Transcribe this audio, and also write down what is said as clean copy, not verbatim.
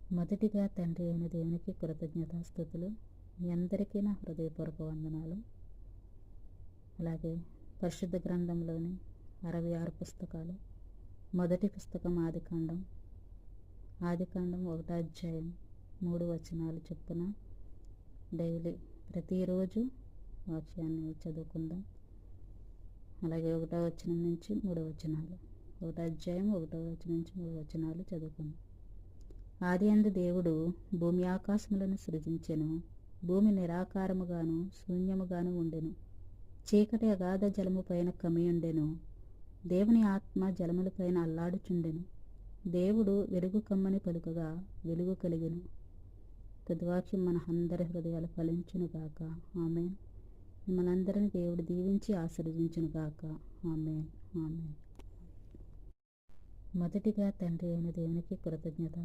మొదటిగా తండ్రి అయిన దేవునికి కృతజ్ఞతాస్తుతులు. మీ అందరికీ నా హృదయపూర్వక వందనాలు. అలాగే పరిశుద్ధ గ్రంథంలోని 66 పుస్తకాలు, మొదటి పుస్తకం ఆదికాండం 1వ అధ్యాయం 3 వచనాలు చొప్పున డైలీ ప్రతిరోజు వాక్యాన్ని చదువుకుందాం. అలాగే 1వ వచనం నుంచి 3 వచనాలు, 1వ అధ్యాయం 1వ వచనం నుంచి 3 వచనాలు చదువుకుందాం. ఆదియందు దేవుడు భూమి ఆకాశములను సృజించెను. భూమి నిరాకారముగాను శూన్యముగాను ఉండెను. చీకటి అగాధ జలము పైన కమ్మియుండెను. దేవుని ఆత్మ జలములపైన అల్లాడుచుండెను. దేవుడు వెలుగు కమ్మని పలుకగా వెలుగు కలిగెను. తుదివాక్యం మన అందరి హృదయాలు ఫలించునుగాక. ఆమేన్. మిమ్మల్ని అందరినీ దేవుడు దీవించి ఆశీర్వదించునుగాక. ఆమేన్. ఆమేన్. మొదటిగా తండ్రి అయిన దేవునికి కృతజ్ఞత.